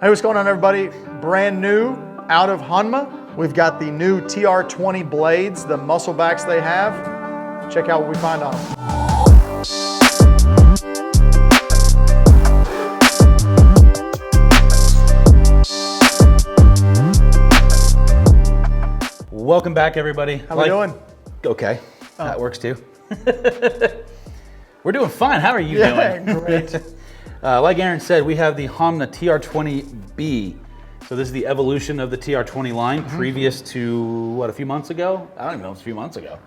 Hey, what's going on, everybody? Brand new out of Honma. We've got the new TR20 blades, the muscle backs they have. Check out what we find on them. Welcome back, everybody. How we doing? Okay, that works too. We're doing fine. How are you doing? Great. Like Aaron said, we have the Honma TR20B. So this is the evolution of the TR20 line, previous to, what, a few months ago? I don't even know, it's a few months ago.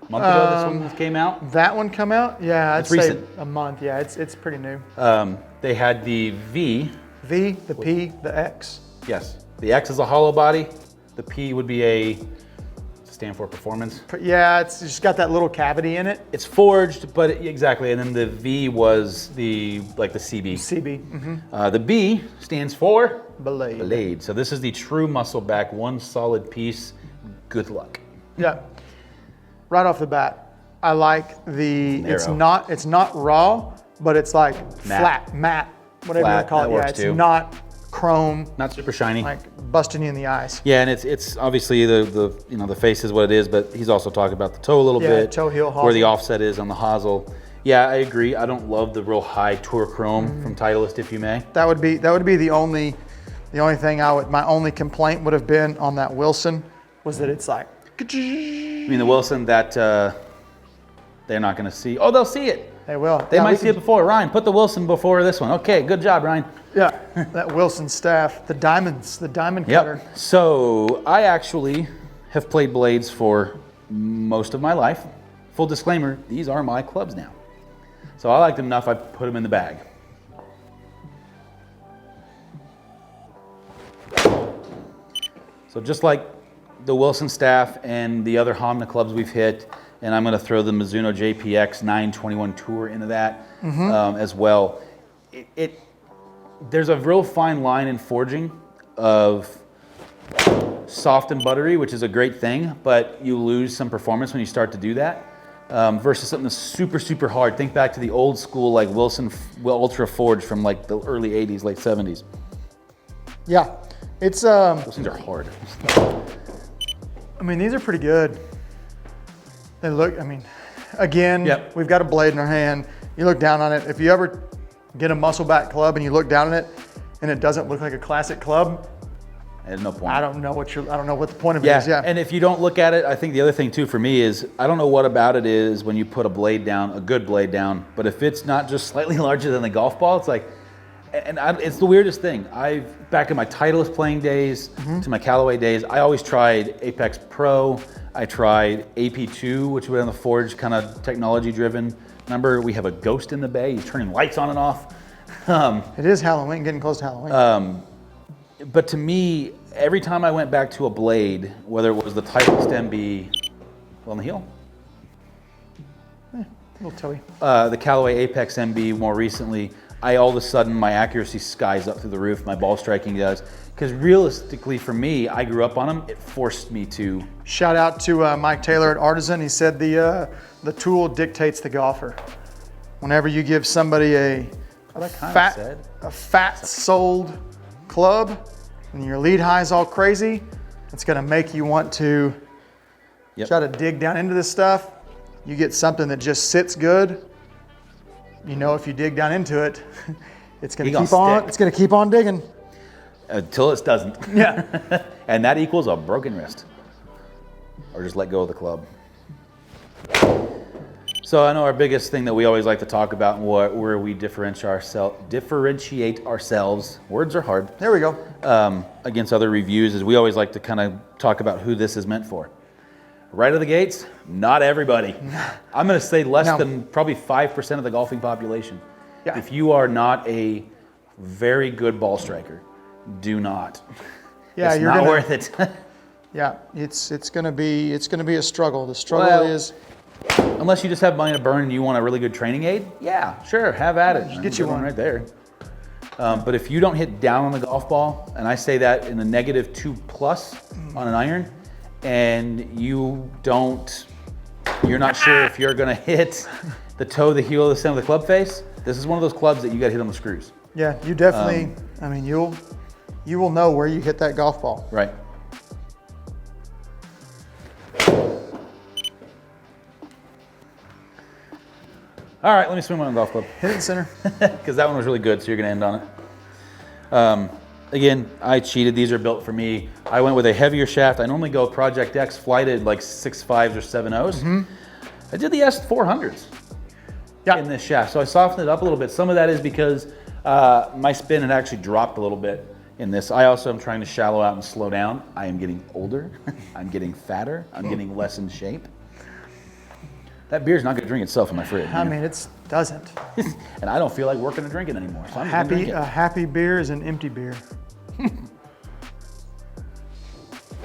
A month ago this one came out? That one come out? Yeah, I'd say recent. a month. Yeah, it's pretty new. They had the V. V, the P, the X. Yes, the X is a hollow body. The P would be a, stand for performance. Yeah, it's just got that little cavity in it. It's forged, but exactly. And then the V was the CB. CB. The B stands for Blade. Blade. So this is the true muscle back, one solid piece. Good luck. Yeah. Right off the bat, I like the. Narrow. It's not raw, but it's like flat, matte, whatever you want to call it. Yeah, it's not chrome. Not super shiny. Like busting you in the eyes. Yeah, and it's obviously the face is what it is, but he's also talking about the toe a little bit. Toe heel hosel. Where the offset is on the hosel. Yeah, I agree. I don't love the real high tour chrome from Titleist, if you may. That would be the only thing my only complaint would have been on that Wilson was that it's like. I mean the Wilson that they're not going to see. Oh, they'll see it. They will. They might see it before. Ryan, put the Wilson before this one. Okay, good job, Ryan. Yeah, that Wilson staff, the diamonds, the diamond cutter. So I actually have played blades for most of my life. Full disclaimer, these are my clubs now. So I like them enough, I put them in the bag. So just like the Wilson staff and the other Honma clubs we've hit, and I'm going to throw the Mizuno JPX 921 Tour into that as well. There's a real fine line in forging of soft and buttery, which is a great thing, but you lose some performance when you start to do that versus something that's super, super hard. Think back to the old school like Wilson Ultra Forge from like the early 80s, late 70s. Yeah, it's those things are hard. I mean, these are pretty good. They look, I mean, again, we've got a blade in our hand. You look down on it. If you ever get a muscle back club and you look down on it and it doesn't look like a classic club, there's no point. I don't know what the point of it is. Yeah. And if you don't look at it, I think the other thing too for me is I don't know what about it is when you put a blade down, a good blade down, but if it's not just slightly larger than the golf ball, it's like, it's the weirdest thing. Back in my Titleist playing days, to my Callaway days, I always tried Apex Pro. I tried AP2, which was on the forge, kind of technology driven. Remember, we have a ghost in the bay. He's turning lights on and off. It is Halloween, getting close to Halloween. But to me, every time I went back to a blade, whether it was the Titleist MB, on the heel, Little toey. The Callaway Apex MB more recently, all of a sudden my accuracy skies up through the roof. My ball striking does. Because realistically for me, I grew up on them. It forced me to. Shout out to Mike Taylor at Artisan. He said the tool dictates the golfer. Whenever you give somebody a fat-soled club and your lead high is all crazy, it's going to make you want to try to dig down into this stuff. You get something that just sits good. You know, if you dig down into it, it's going to keep on. It's going to keep on digging. Until it doesn't. Yeah. And that equals a broken wrist. Or just let go of the club. So I know our biggest thing that we always like to talk about and where we differentiate ourselves, words are hard. There we go. Against other reviews is we always like to kind of talk about who this is meant for. Right out of the gates, not everybody. I'm going to say less than probably 5% of the golfing population. Yeah. If you are not a very good ball striker, do not. Yeah, it's not worth it. Yeah, it's gonna be a struggle. The struggle is unless you just have money to burn and you want a really good training aid. Yeah, sure, have at it. Get you one right there. But if you don't hit down on the golf ball, and I say that in the -2+ on an iron, and you're not sure if you're gonna hit the toe, the heel, the center of the club face. This is one of those clubs that you got to hit on the screws. Yeah, you definitely. I mean, you'll you will know where you hit that golf ball. Right. All right, let me swing one on the golf club. Hit it in center. Because that one was really good, so you're gonna end on it. Again, I cheated. These are built for me. I went with a heavier shaft. I normally go Project X flighted like 6.5s or 7.0s. I did the S400s in this shaft, so I softened it up a little bit. Some of that is because my spin had actually dropped a little bit in this. I also am trying to shallow out and slow down. I am getting older. I'm getting fatter. I'm getting less in shape. That beer's not gonna drink itself in my fridge. I mean, it doesn't. And I don't feel like working to drink it anymore. So I'm just gonna drink it. A happy beer is an empty beer.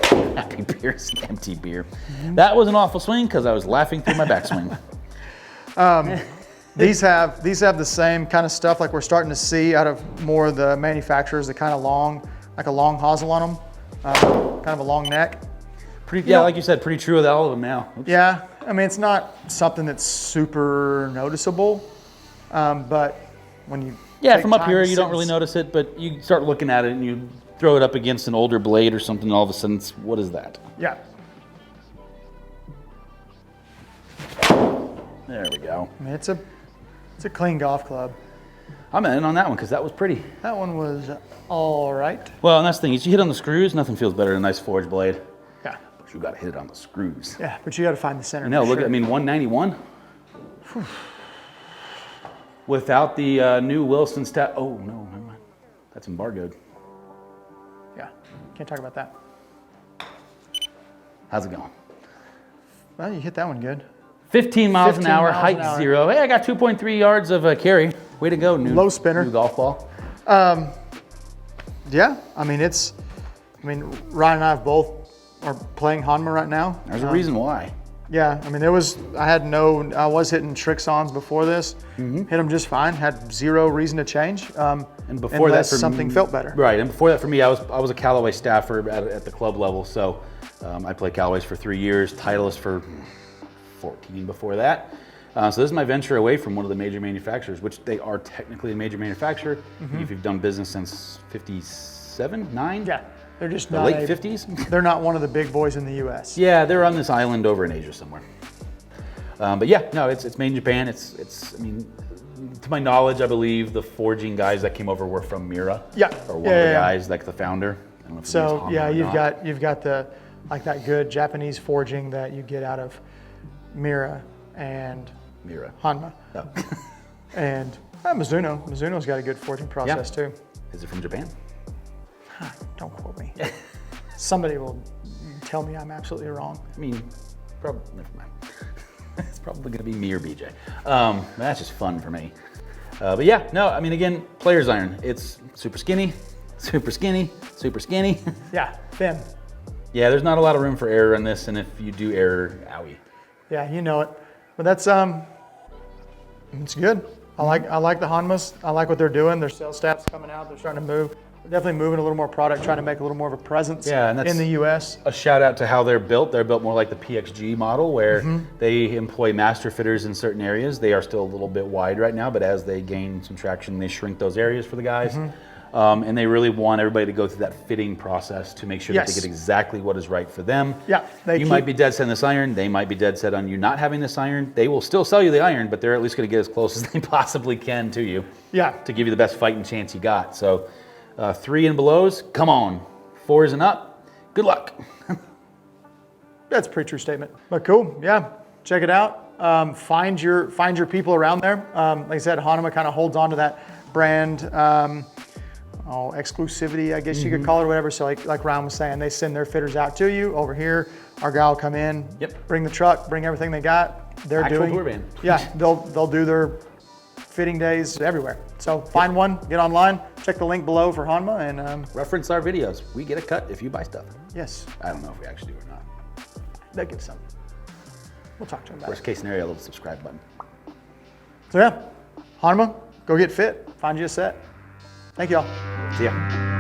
Happy beer is an empty beer. That was an awful swing because I was laughing through my backswing. These have the same kind of stuff like we're starting to see out of more of the manufacturers, the kind of long, like a long hosel on them, kind of a long neck. Yeah, like you said, pretty true with all of them now. Oops. Yeah, I mean, it's not something that's super noticeable, but when you from up here, you don't really notice it, but you start looking at it and you throw it up against an older blade or something, and all of a sudden, what is that? Yeah. There we go. I mean, it's a clean golf club. I'm in on that one because that was pretty. That one was all right. Well, and that's the thing, is you hit on the screws, nothing feels better than a nice forged blade. Yeah. But you got to hit it on the screws. Yeah, but you got to find the center. No, look, I mean, 191. Without the new Wilson stat. Oh, no, never mind. That's embargoed. Yeah, can't talk about that. How's it going? Well, you hit that one good. 15 miles an hour, height 0. Hey, I got 2.3 yards of carry. Way to go, new low spinner. New golf ball. Yeah, I mean, Ryan and I both are playing Honma right now. There's a reason why. Yeah, I mean, I was hitting Trixons before this, hit them just fine, had zero reason to change. And before that, something felt better. Right, and before that for me, I was a Callaway staffer at the club level, so I played Callaways for 3 years, Titleist for 14 before that. So this is my venture away from one of the major manufacturers, which they are technically a major manufacturer. If you've done business since 57, 9? Yeah, they're just the not late 50s. They're not one of the big boys in the U.S. Yeah, they're on this island over in Asia somewhere. But yeah, no, it's made in Japan. I mean, to my knowledge, I believe the forging guys that came over were from Mira. Yeah. Or one of the guys, like the founder. I don't know if so yeah, you've got the like that good Japanese forging that you get out of Mira and Honma. Oh. And Mizuno. Mizuno's got a good forging process too. Is it from Japan? Don't quote me. Somebody will tell me I'm absolutely wrong. I mean, never mind. It's probably going to be me or BJ. That's just fun for me. But yeah, no, I mean, again, player's iron. It's super skinny, super skinny, super skinny. Yeah, thin. Yeah, there's not a lot of room for error in this, and if you do error, owie. Yeah, you know it. But that's it's good. I like the Honmas. I like what they're doing. Their sales staff's coming out. They're starting to move. They're definitely moving a little more product, trying to make a little more of a presence in the U.S. A shout out to how they're built. They're built more like the PXG model, where they employ master fitters in certain areas. They are still a little bit wide right now, but as they gain some traction, they shrink those areas for the guys. And they really want everybody to go through that fitting process to make sure that they get exactly what is right for them. Yeah, you might be dead set on this iron. They might be dead set on you not having this iron. They will still sell you the iron, but they're at least going to get as close as they possibly can to you. Yeah. To give you the best fighting chance you got. So 3 and belows, come on. 4s and up, good luck. That's a pretty true statement. But cool, yeah, check it out. Find your people around there. Like I said, Honma kind of holds on to that brand exclusivity, I guess you could call it, or whatever. So like Ryan was saying, they send their fitters out to you. Over here, our guy will come in, bring the truck, bring everything they got. They're Actual doing tour band. Yeah, they'll do their fitting days everywhere. So find one, get online, check the link below for Honma, and reference our videos. We get a cut if you buy stuff. Yes. I don't know if we actually do or not. They get some. We'll talk to them about Worst case scenario, a little subscribe button. So yeah, Honma, go get fit, find you a set. Thank y'all. See ya.